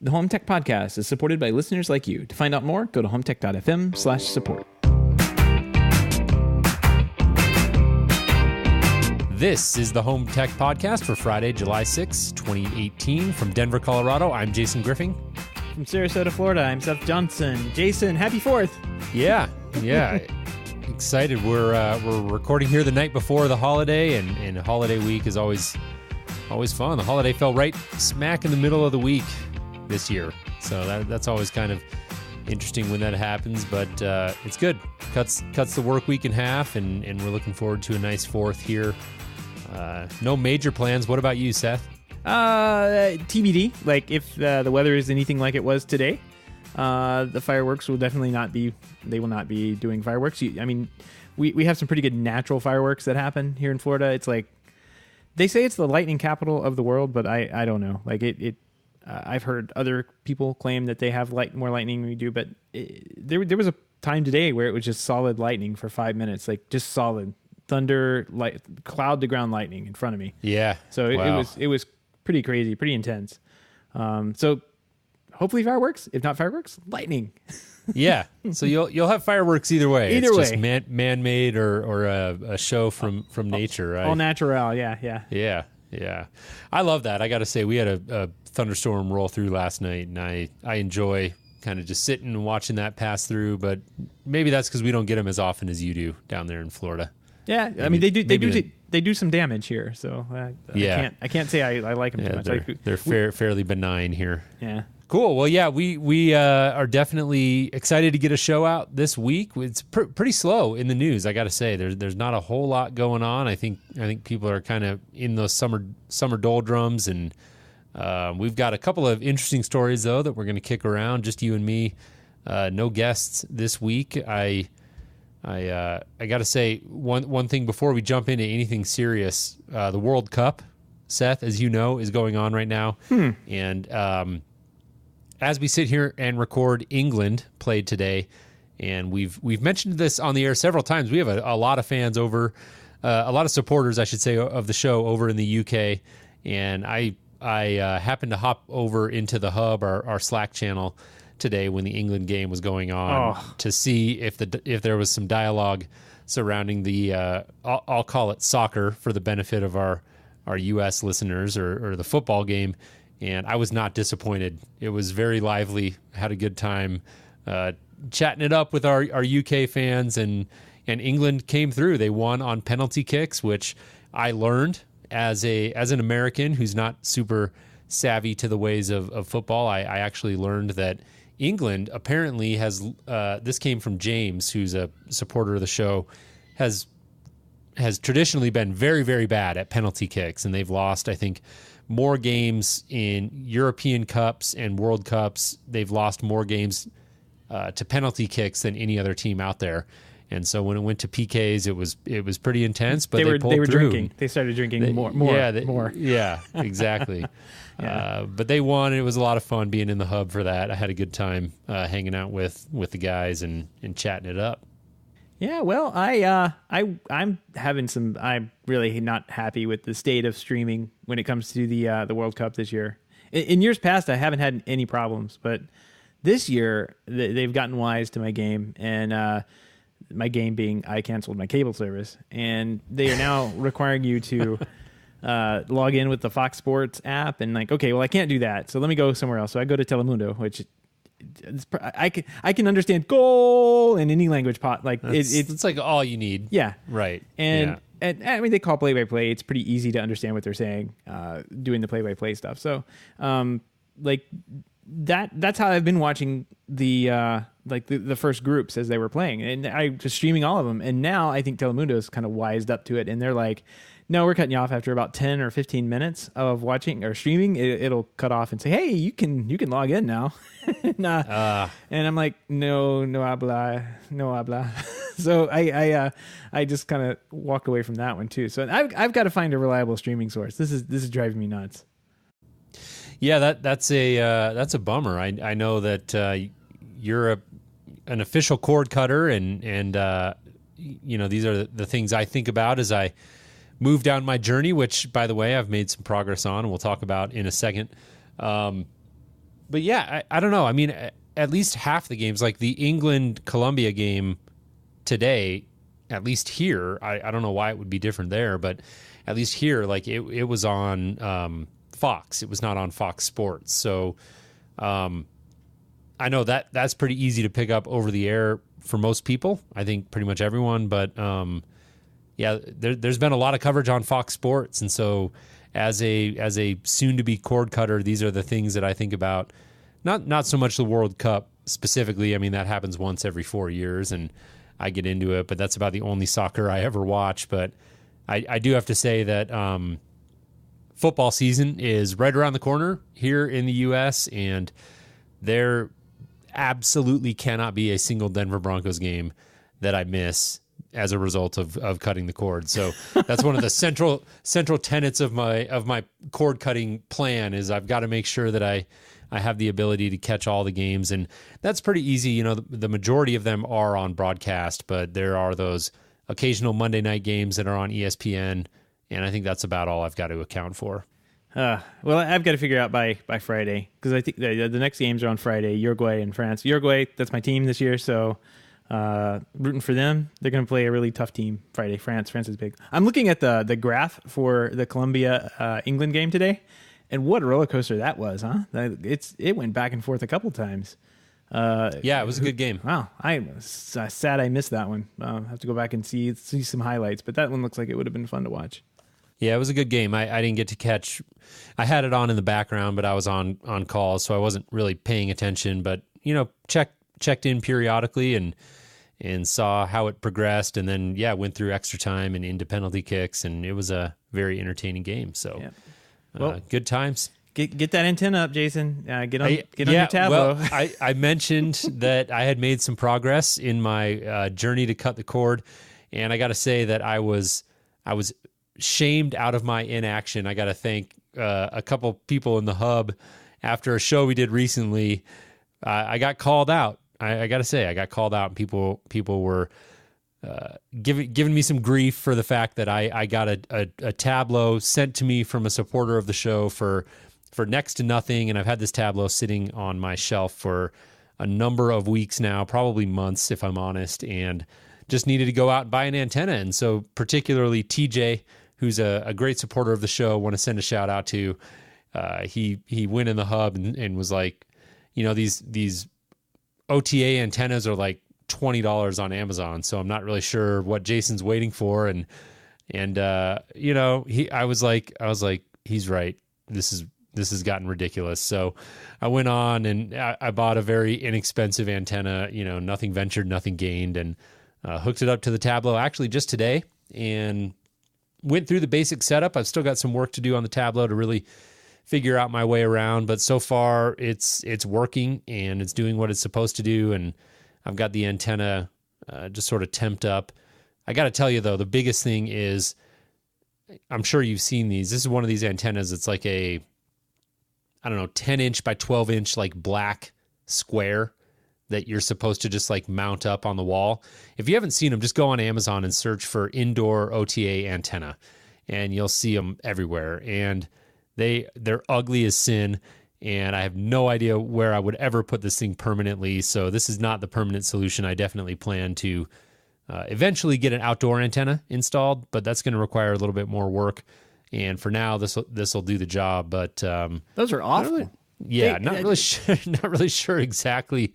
The Home Tech Podcast is supported by listeners like you. To find out more, go to HomeTech.fm/support. This is the Home Tech Podcast for Friday, July 6, 2018. From Denver, Colorado, I'm Jason Griffin. From Sarasota, Florida, I'm Seth Johnson. Jason, happy 4th. Yeah. Excited. We're recording here the night before the holiday, and holiday week is always fun. The holiday fell right smack in the middle of the week this year, so that's always kind of interesting when that happens, but it's good. Cuts the work week in half, and we're looking forward to a nice 4th here. No major plans. What about you, Seth? TBD. Like, if the weather is anything like it was today, the fireworks will definitely not be. They will not be doing fireworks. I mean, we have some pretty good natural fireworks that happen here in Florida. It's like they say it's the lightning capital of the world, but I don't know. Like I've heard other people claim that they have more lightning than we do, but there was a time today where it was just solid lightning for 5 minutes, like just solid thunder, cloud to ground lightning in front of me. Yeah. So it was pretty crazy, pretty intense. So hopefully fireworks. If not fireworks, lightning. Yeah. So you'll have fireworks either way. Either way, just man-made or a show from nature, right? All natural. Yeah. Yeah. I love that. I got to say, we had a thunderstorm roll through last night, and I enjoy kind of just sitting and watching that pass through. But maybe that's because we don't get them as often as you do down there in Florida. Yeah, I mean they do some damage here, so I can't say I like them too much. They're fairly benign here. Yeah. Cool. Well, yeah, we are definitely excited to get a show out this week. It's pretty slow in the news, I got to say. There's not a whole lot going on. I think people are kind of in those summer doldrums, and we've got a couple of interesting stories though that we're going to kick around. Just you and me, no guests this week. I got to say one thing before we jump into anything serious. The World Cup, Seth, as you know, is going on right now, and as we sit here and record, England played today, and we've mentioned this on the air several times. We have a lot of fans over, a lot of supporters, I should say, of the show over in the UK, and I happened to hop over into the Hub, our Slack channel, today when the England game was going on to see if there was some dialogue surrounding the I'll call it soccer for the benefit of our U.S. listeners or the football game. And I was not disappointed. It was very lively. Had a good time chatting it up with our UK fans, and England came through. They won on penalty kicks, which I learned as an American who's not super savvy to the ways of football. I actually learned that England apparently has. This came from James, who's a supporter of the show, has traditionally been very, very bad at penalty kicks, and they've lost, I think, more games in European Cups and World Cups. They've lost more games to penalty kicks than any other team out there. And so when it went to PKs, it was pretty intense. But they pulled through. Drinking. They started drinking more. Yeah, exactly. Yeah. But they won. And it was a lot of fun being in the Hub for that. I had a good time hanging out with the guys and chatting it up. Yeah, well, I'm really not happy with the state of streaming when it comes to the World Cup this year. In years past, I haven't had any problems, but this year they've gotten wise to my game, and my game being I canceled my cable service, and they are now requiring you to log in with the Fox Sports app, and like, okay, well, I can't do that, so let me go somewhere else. So I go to Telemundo, which I can understand goal in any language it's like all you need. Yeah. Right. And I mean, they call play-by-play. It's pretty easy to understand what they're saying, doing the play-by-play stuff. So, that's how I've been watching the first groups as they were playing, and I was streaming all of them. And now I think Telemundo's kind of wised up to it, and they're like, no, we're cutting you off after about 10 or 15 minutes of watching or streaming. It'll cut off and say, hey, you can log in now. And I'm like, no habla. So I just kind of walk away from that one too. So I've got to find a reliable streaming source. This is driving me nuts. Yeah, that's a bummer. I know that you're an official cord cutter, and these are the things I think about as I move down my journey, which, by the way, I've made some progress on, and we'll talk about in a second. but yeah, I don't know. I mean, at least half the games, like the England-Colombia game today, at least here, I don't know why it would be different there, but at least here, like it was on Fox. It was not on Fox Sports. So I know that's pretty easy to pick up over the air for most people. I think pretty much everyone, but yeah, there's been a lot of coverage on Fox Sports, and so as a soon-to-be cord cutter, these are the things that I think about. Not so much the World Cup specifically. I mean, that happens once every 4 years, and I get into it, but that's about the only soccer I ever watch. But I do have to say that football season is right around the corner here in the U.S., and there absolutely cannot be a single Denver Broncos game that I miss as a result of cutting the cord. So that's one of the central tenets of my cord cutting plan is I've got to make sure that I have the ability to catch all the games, and that's pretty easy. You know, the majority of them are on broadcast, but there are those occasional Monday night games that are on ESPN, and I think that's about all I've got to account for. Well, I've got to figure out by Friday, because I think the next games are on Friday, Uruguay and France. Uruguay, that's my team this year, so rooting for them. They're going to play a really tough team Friday. France is big. I'm looking at the graph for the Colombia England game today, and what a roller coaster that was, huh? It went back and forth a couple times. Yeah, it was a good game. Wow, I'm sad I missed that one. I'll have to go back and see some highlights, but that one looks like it would have been fun to watch. Yeah, it was a good game. I didn't get to catch. I had it on in the background, but I was on calls, so I wasn't really paying attention. But checked in periodically and saw how it progressed, and then went through extra time and into penalty kicks, and it was a very entertaining game. So, well, good times. Get that antenna up, Jason. Get on your Tableau. Well, I mentioned that I had made some progress in my journey to cut the cord, and I got to say that I was shamed out of my inaction. I got to thank a couple people in the hub after a show we did recently. I got called out. I got to say, I got called out, and people were giving me some grief for the fact that I got a Tableau sent to me from a supporter of the show for next to nothing, and I've had this Tableau sitting on my shelf for a number of weeks now, probably months if I'm honest, and just needed to go out and buy an antenna. And so particularly TJ, who's a great supporter of the show, want to send a shout out to. He went in the hub and was like, these OTA antennas are like $20 on Amazon, so I'm not really sure what Jason's waiting for. And I was like, he's right. This has gotten ridiculous. So I went on and I bought a very inexpensive antenna, nothing ventured, nothing gained, and hooked it up to the Tableau actually just today and went through the basic setup. I've still got some work to do on the Tableau to really figure out my way around, but so far it's working and it's doing what it's supposed to do. And I've got the antenna just sort of temped up. I got to tell you though, the biggest thing is, I'm sure you've seen these. This is one of these antennas. It's like a, 10 inch by 12 inch, like black square that you're supposed to just like mount up on the wall. If you haven't seen them, just go on Amazon and search for indoor OTA antenna and you'll see them everywhere. And they're ugly as sin. And I have no idea where I would ever put this thing permanently. So this is not the permanent solution. I definitely plan to eventually get an outdoor antenna installed, but that's going to require a little bit more work. And for now, this will do the job. But those are awful. Not really sure exactly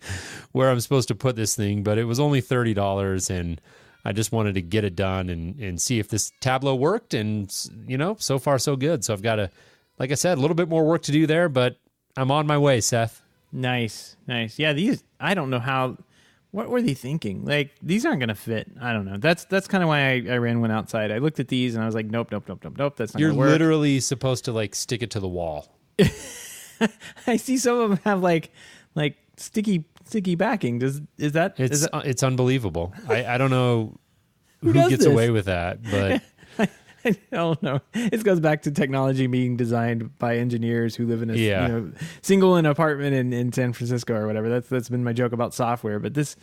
where I'm supposed to put this thing, but it was only $30, and I just wanted to get it done and see if this Tableau worked. And so far so good. So I've got like I said, a little bit more work to do there, but I'm on my way, Seth. Nice. Yeah, these, I don't know what were they thinking? Like, these aren't going to fit. I don't know. That's kind of why I ran one outside. I looked at these and I was like, nope. That's not going to work. You're literally supposed to like stick it to the wall. I see some of them have like sticky backing. It's unbelievable. I don't know who gets away with that, but I don't know. It goes back to technology being designed by engineers who live in a single in apartment in San Francisco or whatever. That's been my joke about software. But this,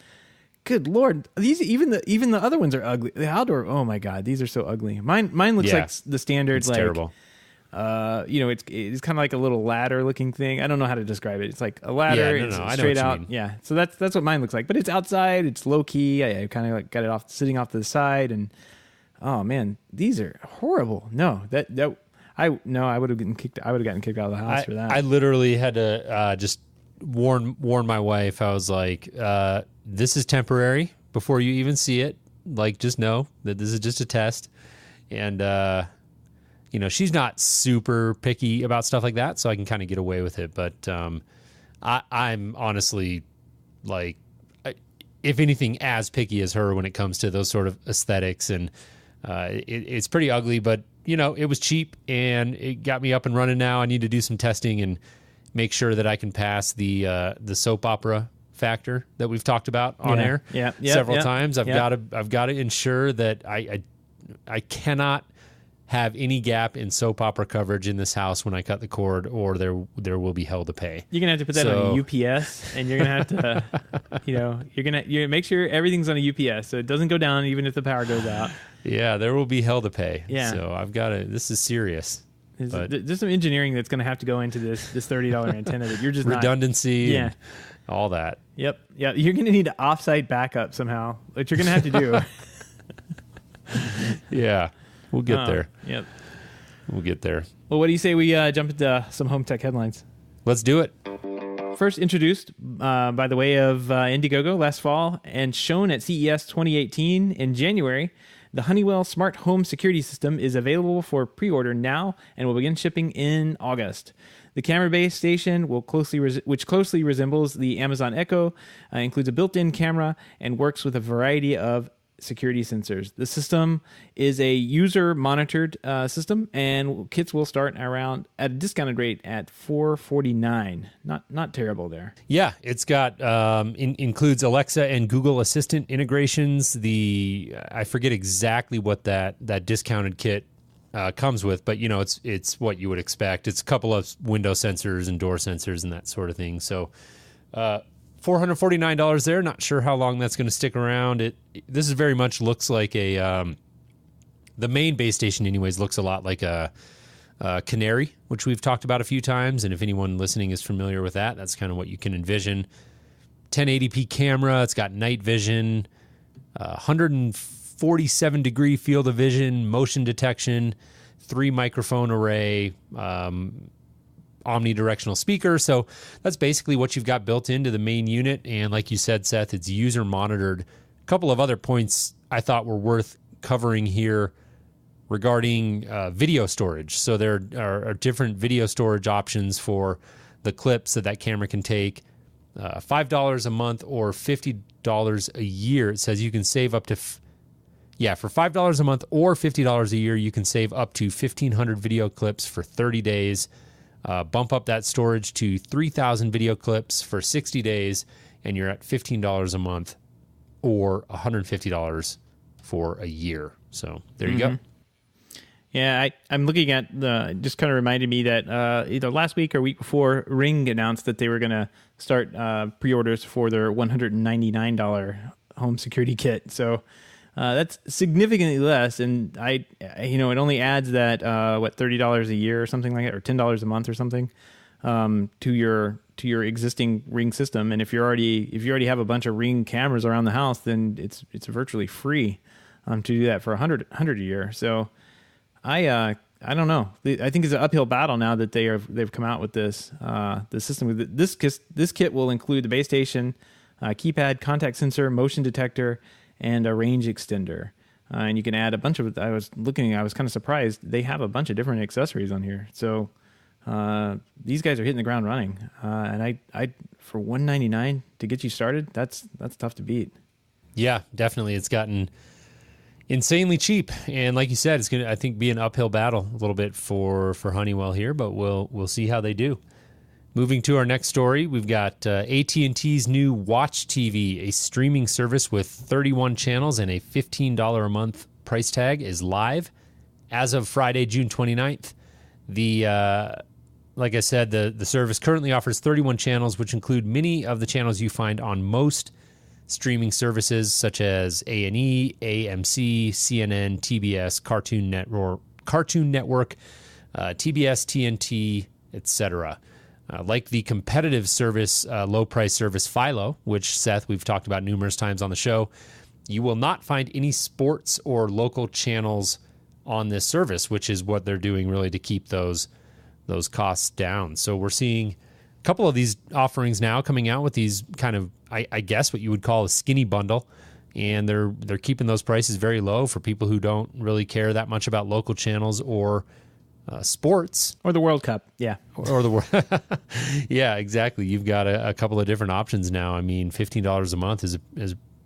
good Lord, these even the other ones are ugly. The outdoor, oh my God, these are so ugly. Mine looks like the standard. It's like terrible. It's kind of like a little ladder looking thing. I don't know how to describe it. It's like a ladder. Yeah, no, it's I know straight what you out. mean. Yeah. So that's what mine looks like. But it's outside. It's low key. I kind of like got it off sitting off to the side, and oh man, these are horrible. No, I would have gotten kicked. I would have gotten kicked out of the house for that. I literally had to just warn my wife. I was like, "This is temporary. Before you even see it, like, just know that this is just a test." And she's not super picky about stuff like that, so I can kind of get away with it. But I'm honestly, like, if anything, as picky as her when it comes to those sort of aesthetics, and it's pretty ugly. But it was cheap, and it got me up and running. Now I need to do some testing and make sure that I can pass the soap opera factor that we've talked about on air several times. I've got to ensure that I cannot have any gap in soap opera coverage in this house when I cut the cord, or there will be hell to pay. You're gonna have to put that on a UPS, and you're gonna have to, you're gonna make sure everything's on a UPS so it doesn't go down even if the power goes out. Yeah, there will be hell to pay. Yeah. So I've got to. This is serious. There's some engineering that's gonna have to go into this $30 antenna that you're just redundancy. And all that. Yep. Yeah. You're gonna need offsite backup somehow, which you're gonna have to do. Yeah. We'll get there. Yep. We'll get there. Well, what do you say we jump into some home tech headlines? Let's do it. First introduced by the way of Indiegogo last fall and shown at CES 2018 in January, the Honeywell Smart Home Security System is available for pre-order now and will begin shipping in August. The camera-based station, which closely resembles the Amazon Echo, includes a built-in camera and works with a variety of security sensors. The system is a user-monitored system, and kits will start around at a discounted rate at $449. Not terrible there. Yeah, it's got includes Alexa and Google Assistant integrations. I forget exactly what that discounted kit comes with, but it's what you would expect. It's a couple of window sensors and door sensors and that sort of thing. So $449 there. Not sure how long that's going to stick around. This is very much looks like the main base station anyways looks a lot like a Canary, which we've talked about a few times. And if anyone listening is familiar with that, that's kind of what you can envision. 1080p camera. It's got night vision, 147 degree field of vision, motion detection, 3 microphone array, omnidirectional speaker. So that's basically what you've got built into the main unit. And like you said, Seth, it's user monitored. A couple of other points I thought were worth covering here regarding video storage. So there are different video storage options for the clips that camera can take. $5 a month or $50 a year. It says you can save up to for $5 a month or $50 a year, you can save up to 1,500 video clips for 30 days. Bump up that storage to 3,000 video clips for 60 days, and you're at $15 a month or $150 for a year. So there you go. Yeah, I'm looking at just kind of reminded me that either last week or week before, Ring announced that they were going to start pre-orders for their $199 home security kit. So that's significantly less, and it only adds that $30 a year or something like that, or $10 a month or something to your existing Ring system. And if you already have a bunch of Ring cameras around the house, then it's virtually free to do that for $100 a year. So I don't know. I think it's an uphill battle now that they've come out with this system. This kit will include the base station, keypad, contact sensor, motion detector, and a range extender. And you can add a bunch of, I was kind of surprised. They have a bunch of different accessories on here. So these guys are hitting the ground running. And I for $199 to get you started, that's tough to beat. Yeah, definitely. It's gotten insanely cheap. And like you said, it's going to, I think, be an uphill battle a little bit for Honeywell here, but we'll see how they do. Moving to our next story, we've got AT&T's new Watch TV, a streaming service with 31 channels and a $15 a month price tag, is live as of Friday, June 29th. Like I said, the service currently offers 31 channels, which include many of the channels you find on most streaming services such as A&E, AMC, CNN, TBS, Cartoon Network, TBS, TNT, etc. Like the competitive service, low-price service Philo, which, Seth, we've talked about numerous times on the show, you will not find any sports or local channels on this service, which is what they're doing really to keep those costs down. So we're seeing a couple of these offerings now coming out with these kind of, I guess, what you would call a skinny bundle, and they're keeping those prices very low for people who don't really care that much about local channels or sports or the World Cup. Yeah. Or the world. Yeah, exactly. You've got a couple of different options now. I mean, $15 a month is a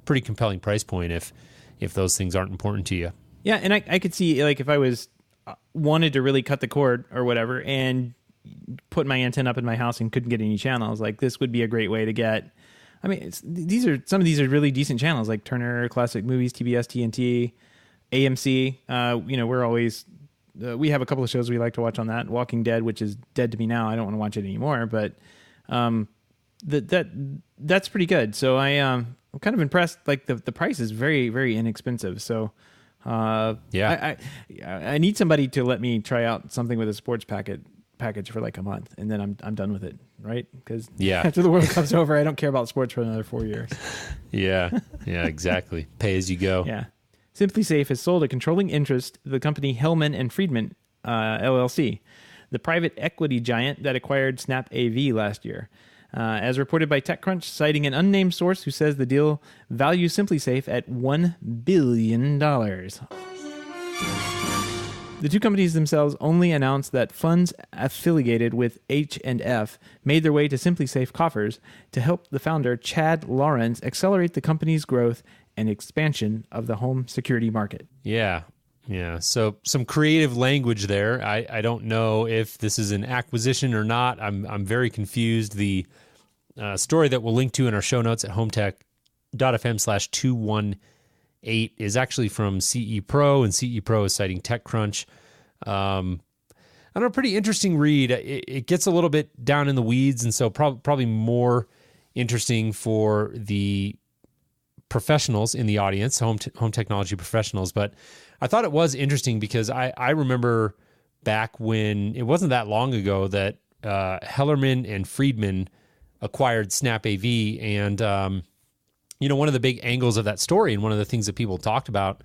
pretty compelling price point if those things aren't important to you. Yeah. And I could see, like, if I was wanted to really cut the cord or whatever and put my antenna up in my house and couldn't get any channels, like, this would be a great way to get. I mean, some of these are really decent channels, like Turner Classic Movies, TBS, TNT, AMC. We're always we have a couple of shows we like to watch on that. Walking Dead, which is dead to me now. I don't want to watch it anymore, but that's pretty good. So I'm kind of impressed. Like, the price is very, very inexpensive. So I need somebody to let me try out something with a sports package for like a month, and then I'm done with it, right? Because after the World Cup's over, I don't care about sports for another 4 years. Yeah, exactly. Pay as you go. Yeah. Simply Safe has sold a controlling interest to the company Hellman and Friedman, LLC, the private equity giant that acquired Snap AV last year. As reported by TechCrunch, citing an unnamed source who says the deal values Simply Safe at $1 billion. The two companies themselves only announced that funds affiliated with H&F made their way to Simply Safe coffers to help the founder, Chad Lawrence, accelerate the company's growth and expansion of the home security market. Yeah. So some creative language there. I don't know if this is an acquisition or not. I'm very confused. The story that we'll link to in our show notes at HomeTech.fm/218 is actually from CE Pro, and CE Pro is citing TechCrunch. I don't know, pretty interesting read. It gets a little bit down in the weeds, and so probably more interesting for the professionals in the audience, home technology professionals. But I thought it was interesting because I remember back when, it wasn't that long ago, that Hellerman and Friedman acquired Snap AV, and one of the big angles of that story, and one of the things that people talked about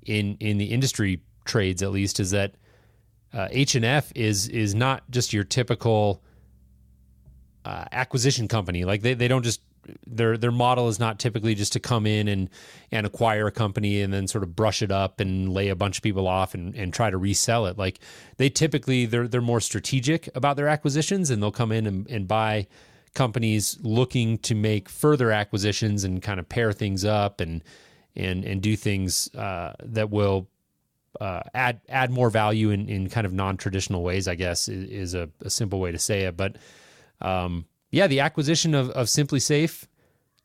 in the industry trades, at least, is that H&F is not just your typical acquisition company. Like, they don't just, their model is not typically just to come in and acquire a company and then sort of brush it up and lay a bunch of people off and try to resell it. Like, they typically, they're more strategic about their acquisitions, and they'll come in and buy companies looking to make further acquisitions and kind of pair things up and do things that will add more value in kind of non-traditional ways, I guess, is a simple way to say it. But the acquisition of Simply Safe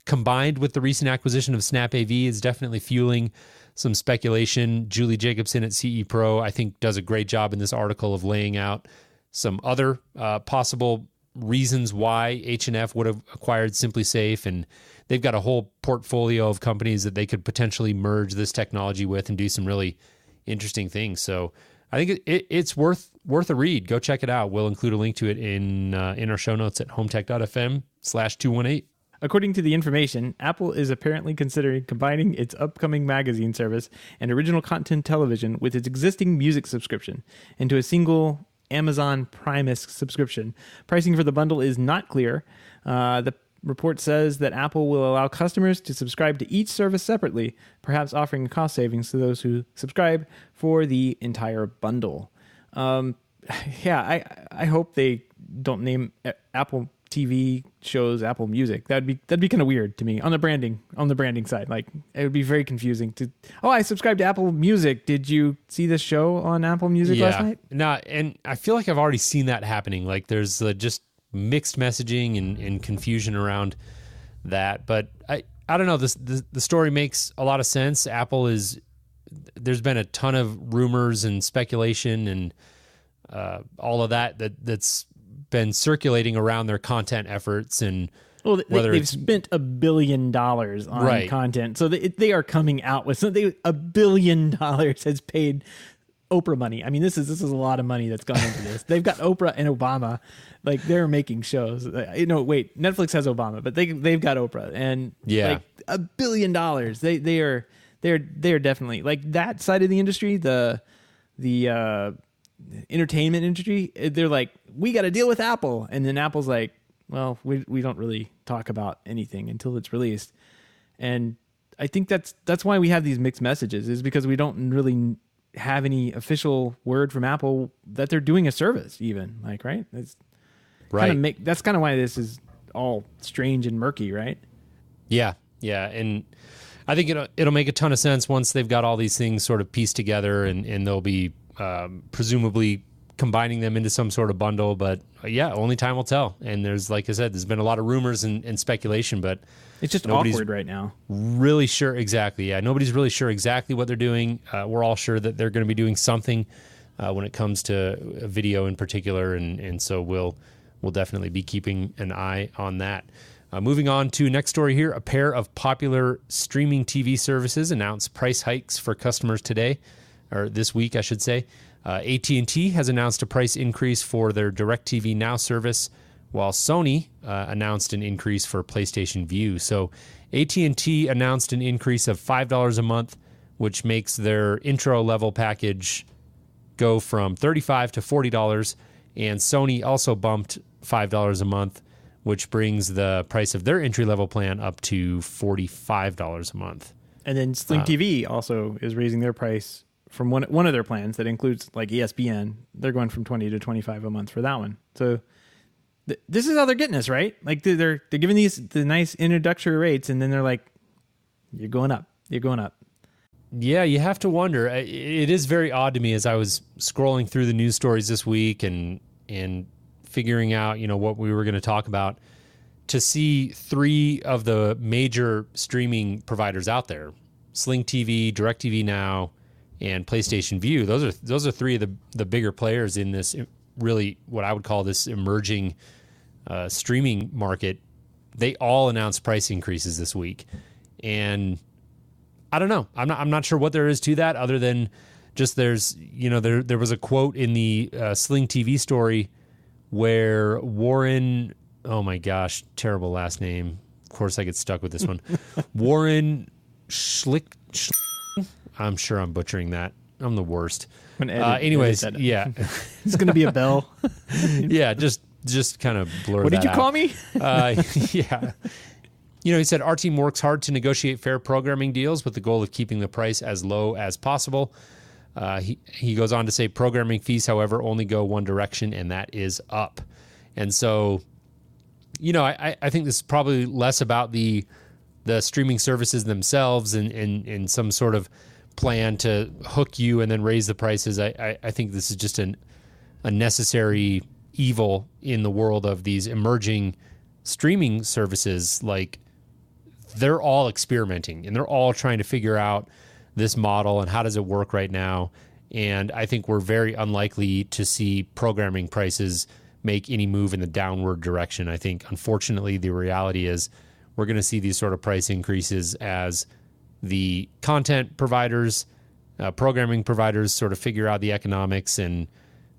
combined with the recent acquisition of Snap AV is definitely fueling some speculation. Julie Jacobson at CE Pro, I think, does a great job in this article of laying out some other possible reasons why H&F would have acquired Simply Safe, and they've got a whole portfolio of companies that they could potentially merge this technology with and do some really interesting things. So I think it's worth a read. Go check it out. We'll include a link to it in our show notes at HomeTech.fm/218. According to the information, Apple is apparently considering combining its upcoming magazine service and original content television with its existing music subscription into a single Amazon Prime subscription. Pricing for the bundle is not clear. The report says that Apple will allow customers to subscribe to each service separately, perhaps offering a cost savings to those who subscribe for the entire bundle. I hope they don't name Apple TV shows Apple Music. That'd be kind of weird to me on the branding side. Like, it would be very confusing to, I subscribe to Apple Music. Did you see this show on Apple Music last night? No, and I feel like I've already seen that happening. Like, there's just mixed messaging and confusion around that. But I don't know. The story makes a lot of sense. There's been a ton of rumors and speculation and all of that's been circulating around their content efforts, and they've spent $1 billion on content, so they are coming out with something. $1 billion has paid Oprah money. I mean, this is a lot of money that's gone into this. They've got Oprah and Obama, like they're making shows. Wait, Netflix has Obama, but they've got Oprah and like $1 billion. They're definitely like that side of the industry. The entertainment industry. They're like, we got to deal with Apple, and then Apple's like, well, we don't really talk about anything until it's released. And I think that's why we have these mixed messages, is because we don't really have any official word from Apple that they're doing a service even, like, right? That's right. That's kind of why this is all strange and murky, right? Yeah. And I think it'll make a ton of sense once they've got all these things sort of pieced together, and they'll be presumably combining them into some sort of bundle. But only time will tell. And there's, like I said, there's been a lot of rumors and speculation, but it's just awkward right now. Really sure exactly. Yeah, nobody's really sure exactly what they're doing. We're all sure that they're going to be doing something when it comes to video in particular, and so we'll definitely be keeping an eye on that. Moving on to next story here, a pair of popular streaming TV services announced price hikes for customers today, or this week, I should say. AT&T has announced a price increase for their DirecTV Now service, while Sony announced an increase for PlayStation Vue. So AT&T announced an increase of $5 a month, which makes their intro level package go from $35 to $40, and Sony also bumped $5 a month, which brings the price of their entry level plan up to $45 a month. And then Sling TV also is raising their price from one of their plans that includes like ESPN. They're going from $20 to $25 a month for that one. So this is how they're getting us, right? Like they're giving the nice introductory rates, and then they're like, you're going up. Yeah, you have to wonder. It is very odd to me as I was scrolling through the news stories this week and figuring out, what we were going to talk about, to see three of the major streaming providers out there: Sling TV, DirecTV Now, and PlayStation Vue. Those are three of the bigger players in this, really what I would call this emerging streaming market. They all announced price increases this week, and I don't know. I'm not sure what there is to that, other than just there was a quote in the Sling TV story where Warren, oh my gosh, terrible last name. Of course I get stuck with this one. Warren Schlick. I'm sure I'm butchering that. I'm the worst. Anyways, yeah. It's going to be a bell. Yeah, just kind of blur that out. What did you call me? Yeah. He said, our team works hard to negotiate fair programming deals with the goal of keeping the price as low as possible. He goes on to say, programming fees, however, only go one direction, and that is up. And so, I think this is probably less about the streaming services themselves and some sort of plan to hook you and then raise the prices. I think this is just a necessary evil in the world of these emerging streaming services. Like, they're all experimenting and they're all trying to figure out this model and how does it work right now. And I think we're very unlikely to see programming prices make any move in the downward direction. I think, unfortunately, the reality is we're going to see these sort of price increases as the content providers, programming providers sort of figure out the economics, and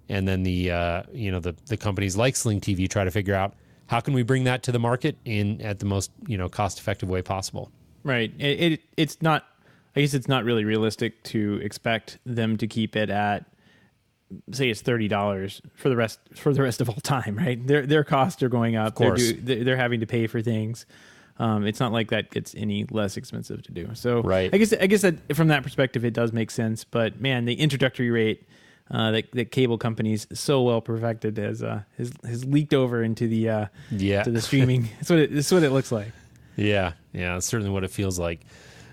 then the companies like Sling TV try to figure out how can we bring that to the market at the most cost-effective way possible. Right. It's not. I guess it's not really realistic to expect them to keep it at, say, it's $30 for the rest of all time. Right. Their costs are going up. Of course. They're having to pay for things. It's not like that gets any less expensive to do. So right. I guess that from that perspective, it does make sense. But man, the introductory rate that cable companies so well perfected has leaked over into the to the streaming. It's what it looks like. Yeah, that's certainly what it feels like.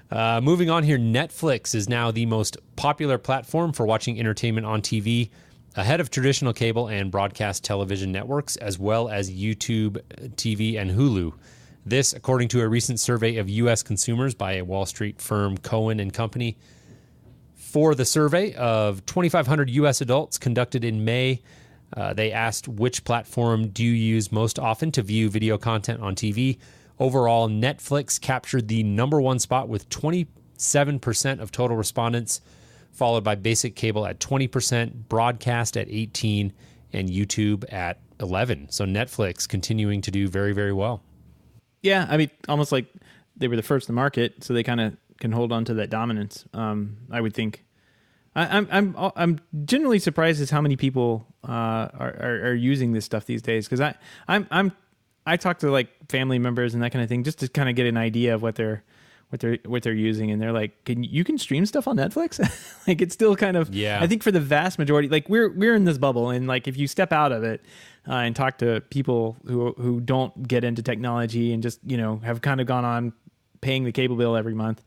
Moving on here, Netflix is now the most popular platform for watching entertainment on TV, ahead of traditional cable and broadcast television networks, as well as YouTube TV and Hulu. This, according to a recent survey of U.S. consumers by a Wall Street firm, Cohen and Company. For the survey of 2,500 U.S. adults conducted in May, they asked, which platform do you use most often to view video content on TV? Overall, Netflix captured the number one spot with 27% of total respondents, followed by basic cable at 20%, broadcast at 18%, and YouTube at 11%. So Netflix continuing to do very, very well. Yeah, I mean, almost like they were the first to market, so they kind of can hold on to that dominance. I would think. I'm generally surprised as how many people are using this stuff these days, because I talk to like family members and that kind of thing just to kind of get an idea of what they're using, and they're like, you can stream stuff on Netflix? Like, it's still kind of, yeah. I think for the vast majority, like we're in this bubble, and like if you step out of it and talk to people who don't get into technology and just, you know, have kind of gone on paying the cable bill every month,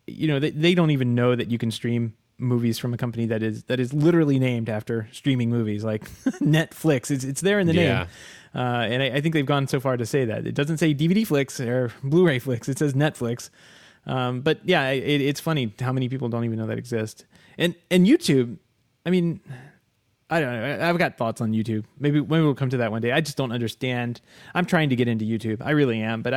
you know, they don't even know that you can stream movies from a company that is literally named after streaming movies, like Netflix. It's there in the name. And I think they've gone so far to say that. It doesn't say DVD Flix or Blu-ray Flix. It says Netflix. But yeah, it's funny how many people don't even know that exists. And YouTube, I mean, I don't know. I've got thoughts on YouTube. Maybe we'll come to that one day. I just don't understand. I'm trying to get into YouTube. I really am, but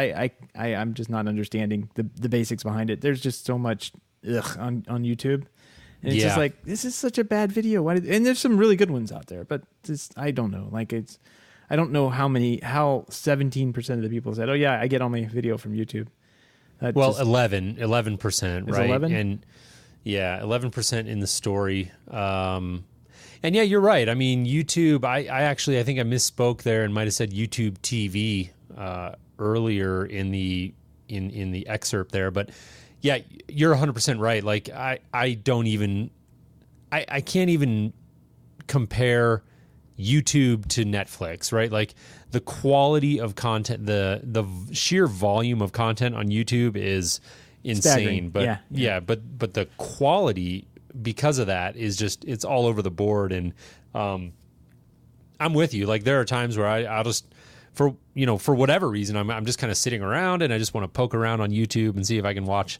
I'm just not understanding the basics behind it. There's just so much on YouTube. And it's just like, this is such a bad video. And there's some really good ones out there, but I don't know. Like, I don't know how 17% of the people said, oh yeah, I get all my video from YouTube. 11%, right? 11? And yeah, 11% in the story. And yeah, you're right. I mean, YouTube, I think I misspoke there and might have said YouTube TV earlier in the excerpt there, but yeah, you're 100% right. Like, I can't even compare YouTube to Netflix, right? Like, the quality of content, the sheer volume of content on YouTube is insane. Staggering. But but the quality, because of that, is just, it's all over the board. And I'm with you. Like, there are times where I'll just, for whatever reason, I'm just kind of sitting around and I just want to poke around on YouTube and see if I can watch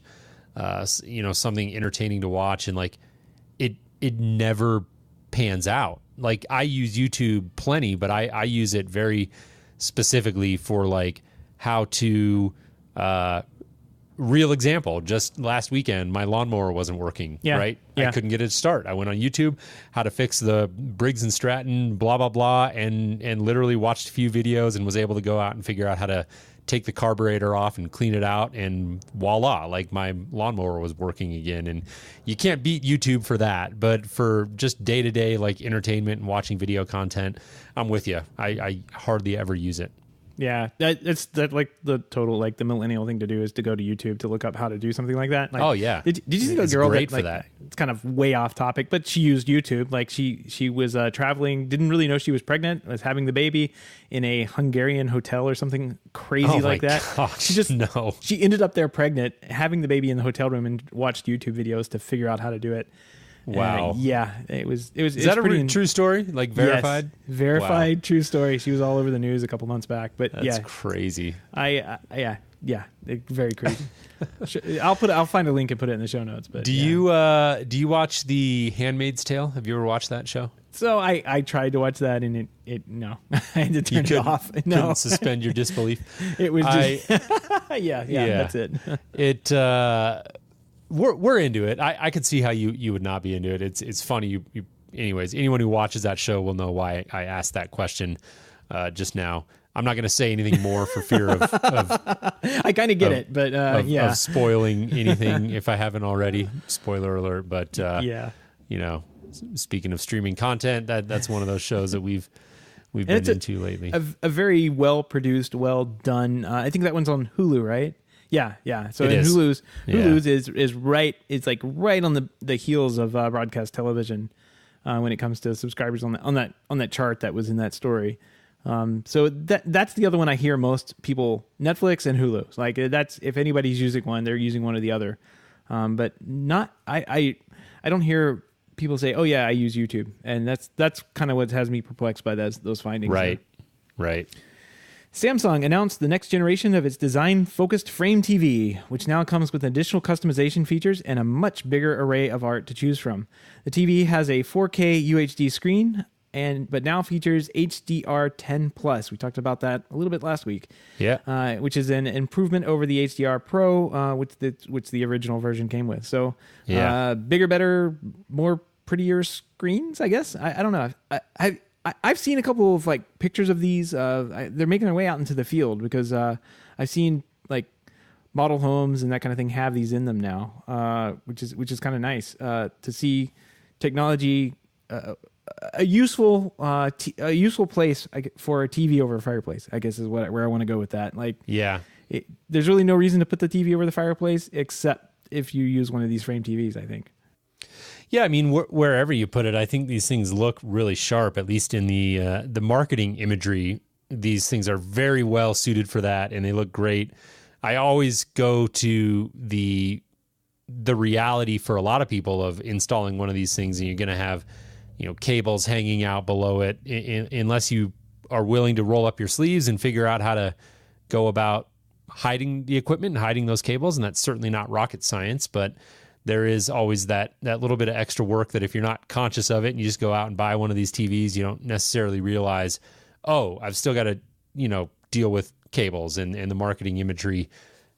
something entertaining to watch, and like it never pans out. Like, I use YouTube plenty, but I use it very specifically for like how to real example. Just last weekend, my lawnmower wasn't working, right? Yeah. I couldn't get it to start. I went on YouTube, how to fix the Briggs and Stratton, blah, blah, blah, and literally watched a few videos and was able to go out and figure out how to take the carburetor off and clean it out, and voila, like my lawnmower was working again. And you can't beat YouTube for that, but for just day-to-day like entertainment and watching video content, I'm with you. I hardly ever use it. Yeah, that's like the total, like the millennial thing to do is to go to YouTube to look up how to do something like that. Like, oh yeah, did you see the girl great that, like, for that? It's kind of way off topic, but she used YouTube. Like, she was traveling, didn't really know she was pregnant, was having the baby in a Hungarian hotel or something crazy like that. Gosh, she ended up there pregnant, having the baby in the hotel room, and watched YouTube videos to figure out how to do it. Wow. Yeah, it was. Is that a true story? Like, verified? Yes, verified, wow. True story. She was all over the news a couple months back. But that's crazy. Very crazy. I'll find a link and put it in the show notes. But do you watch The Handmaid's Tale? Have you ever watched that show? So I tried to watch that, and it no, I had to turn it off. No, couldn't suspend your disbelief. It was just yeah, that's it. We're into it. I could see how you would not be into it. It's funny. Anyways, anyone who watches that show will know why I asked that question just now. I'm not going to say anything more for fear of I kind of get it, but of spoiling anything if I haven't already. Spoiler alert. But speaking of streaming content, that's one of those shows that we've been into lately. A very well produced, well done. I think that one's on Hulu, right? Yeah. So Hulu's is right. It's like right on the heels of broadcast television when it comes to subscribers on that chart that was in that story. So that's the other one I hear most people, Netflix and Hulu. Like, that's, if anybody's using one, they're using one or the other. But not I don't hear people say, oh yeah, I use YouTube, and that's kind of what has me perplexed by those findings. Right. Samsung announced the next generation of its design-focused frame TV, which now comes with additional customization features and a much bigger array of art to choose from. The TV has a 4K UHD screen, but now features HDR10 Plus. We talked about that a little bit last week. Yeah. Which is an improvement over the HDR Pro, which the original version came with. So, bigger, better, more prettier screens, I guess. I don't know. I've seen a couple of like pictures of these. They're making their way out into the field because I've seen like model homes and that kind of thing have these in them now, which is kind of nice to see technology, a useful place for a TV over a fireplace, I guess is where I want to go with that. Like, there's really no reason to put the TV over the fireplace except if you use one of these frame TVs, I think. Yeah, I mean, wherever you put it, I think these things look really sharp, at least in the marketing imagery. These things are very well suited for that, and they look great. I always go to the reality for a lot of people of installing one of these things, and you're going to have, cables hanging out below it, unless you are willing to roll up your sleeves and figure out how to go about hiding the equipment and hiding those cables. And that's certainly not rocket science, but there is always that little bit of extra work that if you're not conscious of it and you just go out and buy one of these TVs, you don't necessarily realize, oh, I've still got to, deal with cables, and the marketing imagery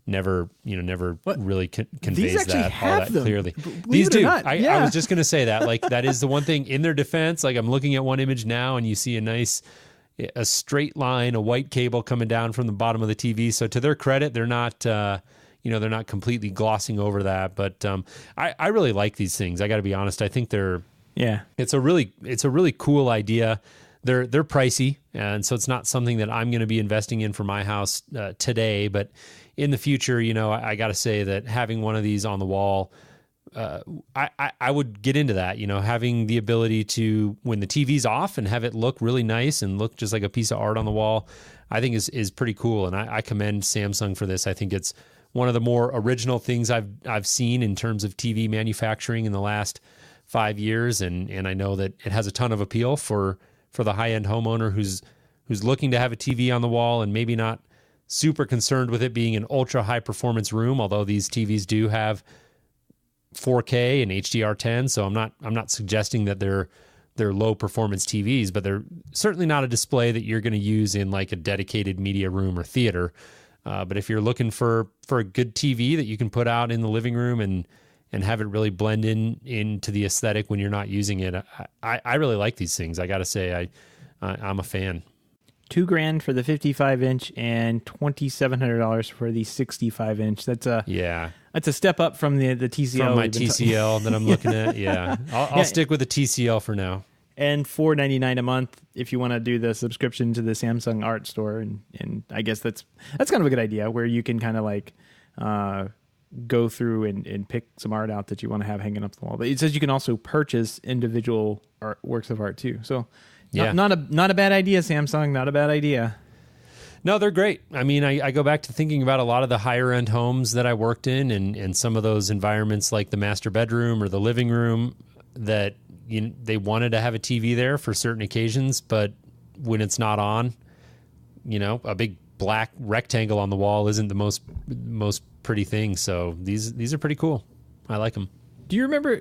never really conveys that all that clearly. These do. I was just going to say that, like, that is the one thing in their defense. Like, I'm looking at one image now and you see a straight line, a white cable coming down from the bottom of the TV. So to their credit, they're not, they're not completely glossing over that. But I really like these things. I got to be honest. I think it's a really cool idea. They're pricey, and so it's not something that I'm going to be investing in for my house today. But in the future, I got to say that having one of these on the wall, I would get into that. Having the ability to, when the TV's off, and have it look really nice and look just like a piece of art on the wall, I think is pretty cool. And I commend Samsung for this. I think it's one of the more original things I've seen in terms of TV manufacturing in the last 5 years, and I know that it has a ton of appeal for the high-end homeowner who's looking to have a TV on the wall and maybe not super concerned with it being an ultra high performance room, although these TVs do have 4K and HDR10. So I'm not suggesting that they're low performance TVs, but they're certainly not a display that you're going to use in like a dedicated media room or theater. But if you're looking for a good TV that you can put out in the living room and have it really blend into the aesthetic when you're not using it, I really like these things. I got to say, I'm a fan. $2,000 for the 55-inch and $2,700 for the 65-inch. That's a step up from the TCL. From my TCL that I'm looking at. Yeah, I'll stick with the TCL for now. And $4.99 a month if you want to do the subscription to the Samsung Art Store, and I guess that's kind of a good idea where you can kind of like go through and pick some art out that you want to have hanging up the wall. But it says you can also purchase individual works of art too. So not a bad idea, Samsung. Not a bad idea. No, they're great. I mean, I go back to thinking about a lot of the higher end homes that I worked in, and some of those environments like the master bedroom or the living room that they wanted to have a TV there for certain occasions, but when it's not on, a big black rectangle on the wall isn't the most pretty thing. So these are pretty cool. I like them. Do you remember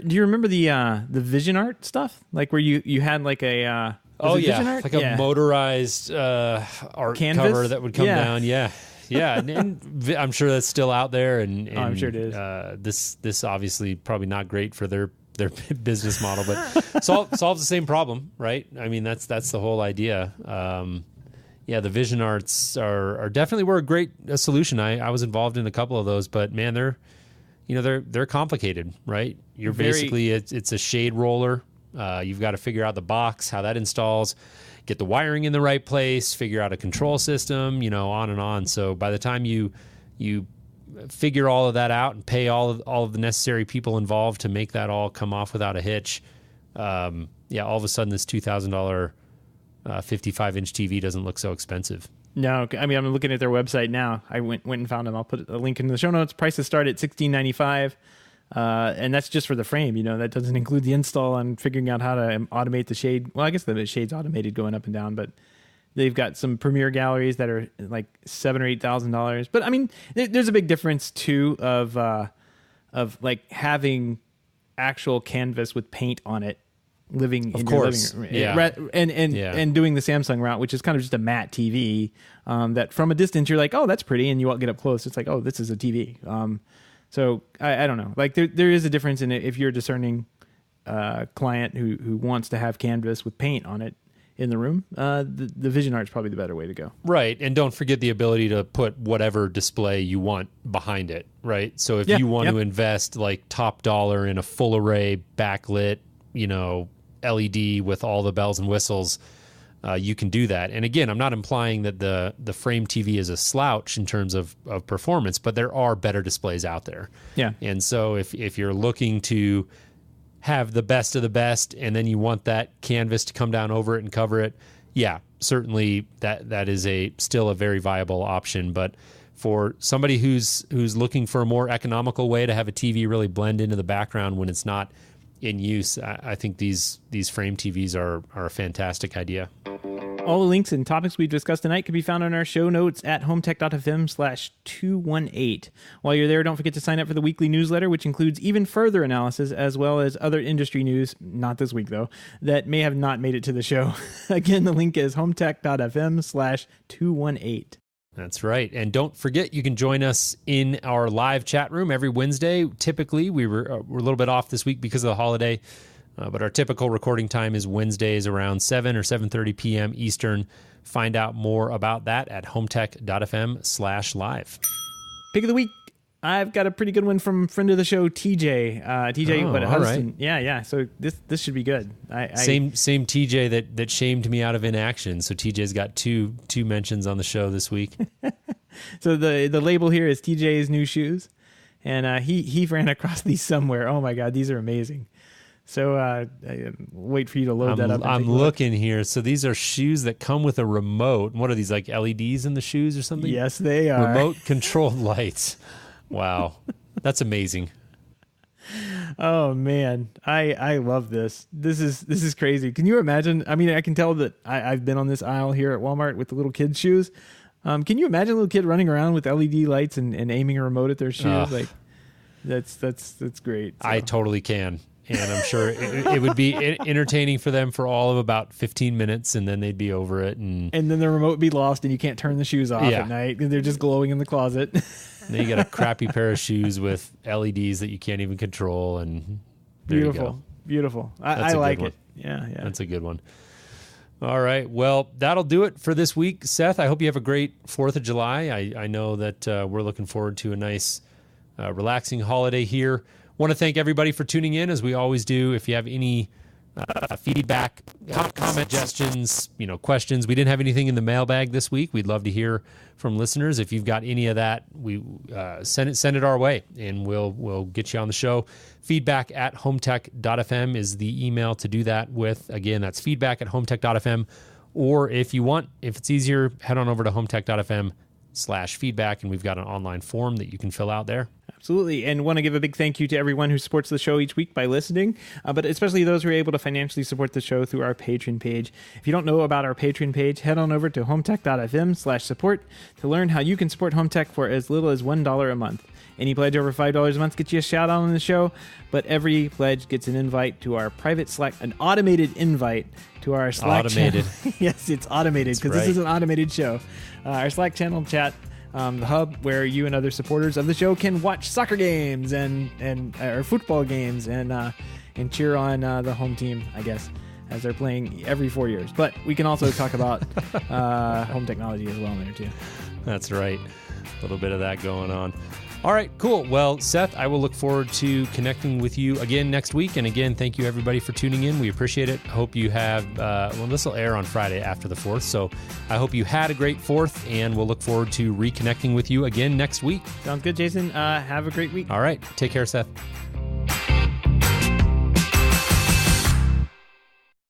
the Vision Art stuff? Like where you had like a Vision Art? Like a motorized art canvas cover that would come down. Yeah. And I'm sure that's still out there. And I'm sure it is. This obviously probably not great for their business model, but solves the same problem, right? I mean, that's the whole idea. The Vision Arts are definitely were a great solution. I was involved in a couple of those, but man, they're complicated, right? You're basically it's a shade roller. You've got to figure out the box, how that installs, get the wiring in the right place, figure out a control system, on and on. So by the time you figure all of that out and pay all of the necessary people involved to make that all come off without a hitch, all of a sudden this $2,000 55-inch TV doesn't look so expensive. No, I mean, I'm looking at their website now. I went and found them. I'll put a link in the show notes. Prices start at $16.95, and that's just for the frame. That doesn't include the install and figuring out how to automate the shade. Well, I guess the shade's automated going up and down, but they've got some premier galleries that are like $7,000 or $8,000. But I mean, there's a big difference too of like having actual canvas with paint on it living Of in course. your living room. Yeah. And doing the Samsung route, which is kind of just a matte TV that from a distance you're like, oh, that's pretty, and you get up close, it's like, oh, this is a TV. So I don't know. Like there is a difference in it if you're a discerning client who wants to have canvas with paint on it in the room. The Vision Art is probably the better way to go. Right. And don't forget the ability to put whatever display you want behind it, right? So if you want to invest like top dollar in a full array backlit, LED with all the bells and whistles, you can do that. And again, I'm not implying that the frame TV is a slouch in terms of performance, but there are better displays out there. Yeah. And so if you're looking to have the best of the best, and then you want that canvas to come down over it and cover it, yeah, certainly that is still a very viable option. But for somebody who's looking for a more economical way to have a TV really blend into the background when it's not in use, I think these frame TVs are a fantastic idea. All the links and topics we've discussed tonight can be found on our show notes at HomeTech.fm/218. While you're there, don't forget to sign up for the weekly newsletter, which includes even further analysis as well as other industry news, not this week though, that may have not made it to the show. Again, the link is HomeTech.fm/218. That's right. And don't forget, you can join us in our live chat room every Wednesday. Typically, we're a little bit off this week because of the holiday. But our typical recording time is Wednesdays around 7 or 7:30 p.m. Eastern. Find out more about that at HomeTech.fm/live. Pick of the week. I've got a pretty good one from friend of the show, TJ. Hudson. Right. Yeah. So this should be good. Same TJ that shamed me out of inaction. So TJ's got two mentions on the show this week. So the label here is TJ's new shoes, and he ran across these somewhere. Oh my God, these are amazing. So wait for you to load that up. I'm looking here. So these are shoes that come with a remote. What are these, like LEDs in the shoes or something? Yes, they are. Remote controlled lights. Wow. That's amazing. Oh man, I love this. This is crazy. Can you imagine? I mean, I can tell that I've been on this aisle here at Walmart with the little kids' shoes. Can you imagine a little kid running around with LED lights and aiming a remote at their shoes? Like that's great. So. I totally can. And I'm sure it would be entertaining for them for all of about 15 minutes, and then they'd be over it. And then the remote would be lost, and you can't turn the shoes off at night. They're just glowing in the closet. And then you got a crappy pair of shoes with LEDs that you can't even control. And beautiful. I like it. Yeah. That's a good one. All right. Well, that'll do it for this week. Seth, I hope you have a great 4th of July. I know that we're looking forward to a nice, relaxing holiday here. Want to thank everybody for tuning in, as we always do. If you have any feedback, comments, suggestions, questions, we didn't have anything in the mailbag this week. We'd love to hear from listeners. If you've got any of that, we send it our way, and we'll get you on the show. Feedback at HomeTech.fm is the email to do that with. Again, that's feedback at HomeTech.fm. Or if it's easier, head on over to HomeTech.fm/feedback, and we've got an online form that you can fill out there. Absolutely. And want to give a big thank you to everyone who supports the show each week by listening, but especially those who are able to financially support the show through our Patreon page. If you don't know about our Patreon page, head on over to HomeTech.fm/support to learn how you can support HomeTech for as little as $1 a month. Any pledge over $5 a month gets you a shout out on the show, but every pledge gets an invite to our private Slack, an automated invite to our Slack channel. Yes, it's automated because This is an automated show. Our Slack channel chat, the hub where you and other supporters of the show can watch soccer games and or football games and cheer on the home team, I guess, as they're playing every 4 years. But we can also talk about home technology as well in there too. That's right. A little bit of that going on. All right, cool. Well, Seth, I will look forward to connecting with you again next week. And again, thank you everybody for tuning in. We appreciate it. Hope you have, this will air on Friday after the 4th. So I hope you had a great 4th, and we'll look forward to reconnecting with you again next week. Sounds good, Jason. Have a great week. All right. Take care, Seth.